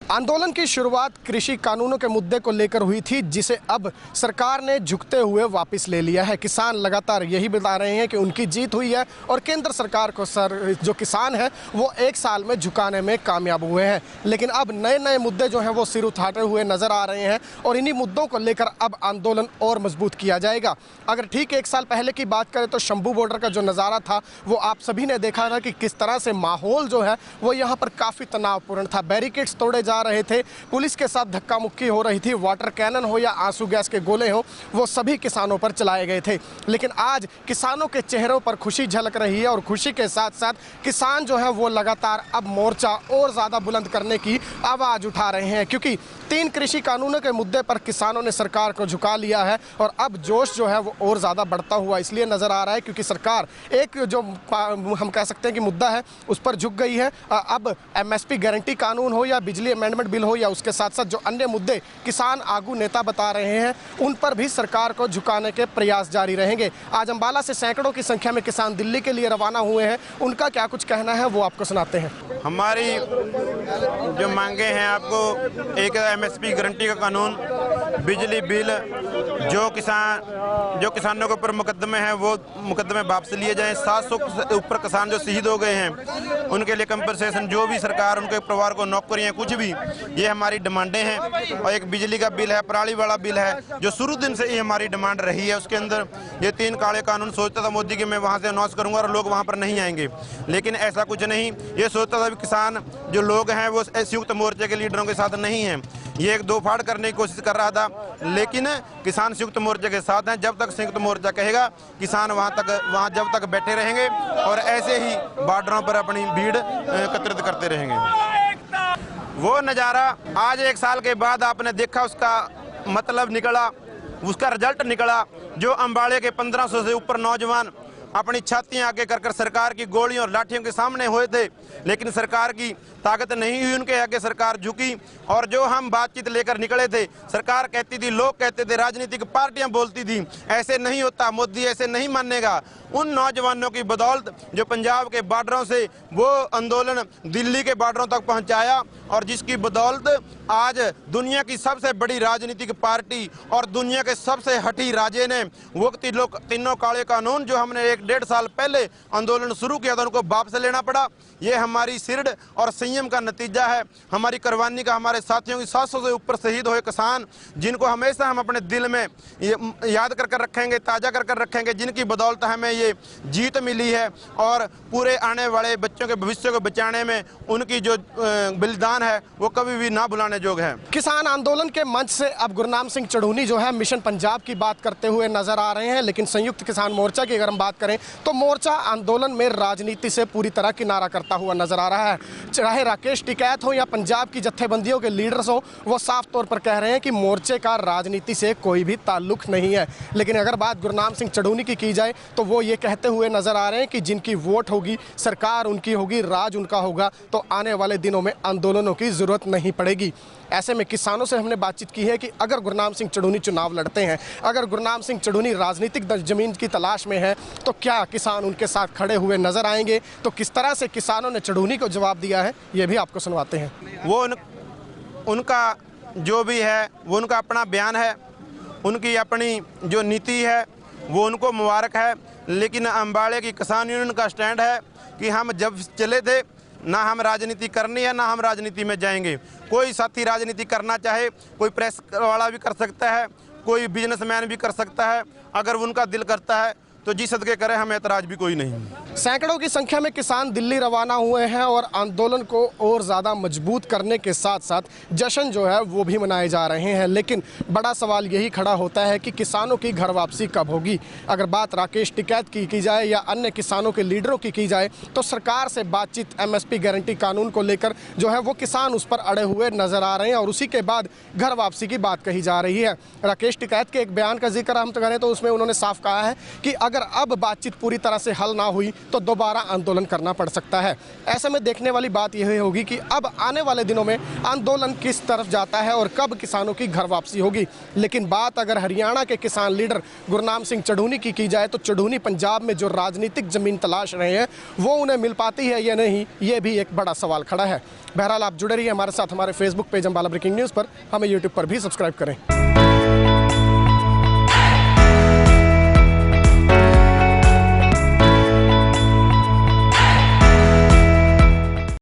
आंदोलन की शुरुआत कृषि कानूनों के मुद्दे को लेकर हुई थी, जिसे अब सरकार ने झुकते हुए वापस ले लिया है। किसान लगातार यही बता रहे हैं कि उनकी जीत हुई है और केंद्र सरकार को जो किसान है वो एक साल में झुकाने में कामयाब हुए हैं। लेकिन अब नए नए मुद्दे जो हैं वो सिर उठाते हुए नजर आ रहे हैं और इन्हीं मुद्दों को लेकर अब आंदोलन और मजबूत किया जाएगा। अगर ठीक एक साल पहले की बात करें तो शंभू बॉर्डर का जो नज़ारा था वो आप सभी ने देखा था कि किस तरह से माहौल जो है वो यहाँ पर काफ़ी तनावपूर्ण था। बैरिकेड्स तोड़े जा रहे थे, पुलिस के साथ धक्का मुक्की हो रही थी, वाटर कैनन हो या आंसू गैस के गोले हो वो सभी किसानों पर चलाए गए थे। लेकिन आज किसानों के चेहरों पर खुशी झलक रही है और खुशी के साथ साथ किसान जो है वो लगातार अब मोर्चा और ज़्यादा बुलंद करने की आवाज़ उठा रहे हैं, क्योंकि 3 कृषि कानूनों के मुद्दे पर किसानों ने सरकार को झुका लिया है और अब जोश जो है वो और ज़्यादा बढ़ता हुआ इसलिए नज़र आ रहा है क्योंकि सरकार एक जो हम कह सकते हैं कि मुद्दा है उस पर झुक गई है। अब MSP गारंटी कानून हो या बिजली अमेंडमेंट बिल हो या उसके साथ साथ जो अन्य मुद्दे किसान आगू नेता बता रहे हैं उन पर भी सरकार को झुकाने के प्रयास जारी रहेंगे। आज अम्बाला से सैकड़ों की संख्या में किसान दिल्ली के लिए रवाना हुए हैं, उनका क्या कुछ कहना है वो आपको सुनाते हैं। हमारी जो मांगे हैं, आपको एक MSP गारंटी का कानून, बिजली बिल, जो किसानों के ऊपर मुकदमे हैं वो मुकदमे वापस लिए जाएं। 700 से ऊपर किसान जो शहीद हो गए हैं उनके लिए कंपनसेशन, जो भी सरकार उनके परिवार को नौकरियां, कुछ भी, ये हमारी डिमांडें हैं। और एक बिजली का बिल है, पराली वाला बिल है, जो शुरू दिन से ही हमारी डिमांड रही है। उसके अंदर ये 3 काले कानून सोचता था मोदी कि मैं वहाँ से अनाउंस करूँगा और लोग वहाँ पर नहीं आएंगे, लेकिन ऐसा कुछ नहीं। ये सोचता था कि किसान जो लोग हैं वो संयुक्त मोर्चे के लीडरों के साथ नहीं हैं, ये एक दो फाड़ करने की कोशिश कर रहा था, लेकिन किसान संयुक्त मोर्चे के साथ हैं। जब तक संयुक्त मोर्चा कहेगा किसान वहाँ जब तक बैठे रहेंगे और ऐसे ही बॉर्डरों पर अपनी भीड़ एकत्रित करते रहेंगे। वो नज़ारा आज 1 साल के बाद आपने देखा, उसका मतलब निकला, उसका रिजल्ट निकला। जो अम्बाड़े के 1500 से ऊपर नौजवान अपनी छातियां आगे कर सरकार की गोलियों और लाठियों के सामने हुए थे, लेकिन सरकार की ताकत नहीं हुई, उनके आगे सरकार झुकी। और जो हम बातचीत लेकर निकले थे, सरकार कहती थी, लोग कहते थे, राजनीतिक पार्टियां बोलती थी ऐसे नहीं होता, मोदी ऐसे नहीं मानेगा। उन नौजवानों की बदौलत जो पंजाब के बॉर्डरों से वो आंदोलन दिल्ली के बॉर्डरों तक पहुंचाया और जिसकी बदौलत आज दुनिया की सबसे बड़ी राजनीतिक पार्टी और दुनिया के सबसे हठी राजे ने वो तीनों काले कानून जो हमने 1-1.5 साल पहले आंदोलन शुरू किया था उनको वापस लेना पड़ा। ये हमारी सिरड और संयम का नतीजा है, हमारी कुर्बानी का। हमारे साथियों की 700 से ऊपर शहीद हुए किसान, जिनको हमेशा हम अपने दिल में याद कर रखेंगे, ताज़ा कर रखेंगे, जिनकी बदौलत हमें ये जीत मिली है और पूरे आने वाले बच्चों के भविष्य को बचाने में उनकी जो बलिदान है वो कभी भी ना भुलाने जोग है। किसान आंदोलन के मंच से अब गुरनाम सिंह चढ़ूनी जो है मिशन पंजाब की बात करते हुए नजर आ रहे हैं, लेकिन संयुक्त किसान मोर्चा की अगर हम बात करें तो मोर्चा आंदोलन में राजनीति से पूरी तरह किनारा करता हुआ नजर आ रहा है। चाहे राकेश टिकैत हो या पंजाब की जत्थेबंदियों के लीडर्स हो, वो साफ तौर पर कह रहे हैं कि मोर्चे का राजनीति से कोई भी ताल्लुक नहीं है। लेकिन अगर बात गुरनाम सिंह चढ़ूनी की जाए तो वो ये कहते हुए नजर आ रहे हैं कि जिनकी वोट होगी, सरकार उनकी होगी, राज उनका होगा, तो आने वाले दिनों में आंदोलनों की जरूरत नहीं पड़ेगी। ऐसे में किसानों से हमने बातचीत की है कि अगर गुरनाम सिंह चढ़ूनी चुनाव लड़ते हैं, अगर गुरनाम सिंह चढ़ूनी राजनीतिक जमीन की तलाश में है, तो क्या किसान उनके साथ खड़े हुए नजर आएंगे? तो किस तरह से किसानों ने चढ़ूनी को जवाब दिया है ये भी आपको सुनवाते हैं। वो उनका जो भी है वो उनका अपना बयान है, उनकी अपनी जो नीति है वो उनको मुबारक है। लेकिन अम्बाड़े की किसान यूनियन का स्टैंड है कि हम जब चले थे ना हम राजनीति करनी है ना हम राजनीति में जाएंगे। कोई साथी राजनीति करना चाहे, कोई प्रेस वाला भी कर सकता है, कोई बिजनेसमैन भी कर सकता है, अगर उनका दिल करता है तो जी सदके करें, हमें ऐतराज भी कोई नहीं। सैकड़ों की संख्या में किसान दिल्ली रवाना हुए हैं और आंदोलन को और ज़्यादा मजबूत करने के साथ साथ जश्न जो है वो भी मनाए जा रहे हैं। लेकिन बड़ा सवाल यही खड़ा होता है कि किसानों की घर वापसी कब होगी। अगर बात राकेश टिकैत की जाए या अन्य किसानों के लीडरों की जाए तो सरकार से बातचीत MSP गारंटी कानून को लेकर जो है वो किसान उस पर अड़े हुए नजर आ रहे हैं और उसी के बाद घर वापसी की बात कही जा रही है। राकेश टिकैत के एक बयान का जिक्र हम तो करें तो उसमें उन्होंने साफ कहा है कि अगर अगर अब बातचीत पूरी तरह से हल ना हुई तो दोबारा आंदोलन करना पड़ सकता है। ऐसे में देखने वाली बात यह होगी कि अब आने वाले दिनों में आंदोलन किस तरफ जाता है और कब किसानों की घर वापसी होगी। लेकिन बात अगर हरियाणा के किसान लीडर गुरनाम सिंह चढ़ूनी की जाए तो चढ़ूनी पंजाब में जो राजनीतिक जमीन तलाश रहे हैं वो उन्हें मिल पाती है या नहीं, ये भी एक बड़ा सवाल खड़ा है। बहरहाल आप जुड़े रहिए हमारे साथ, हमारे Facebook page Ambala breaking news पर, हमें यूट्यूब पर भी सब्सक्राइब करें।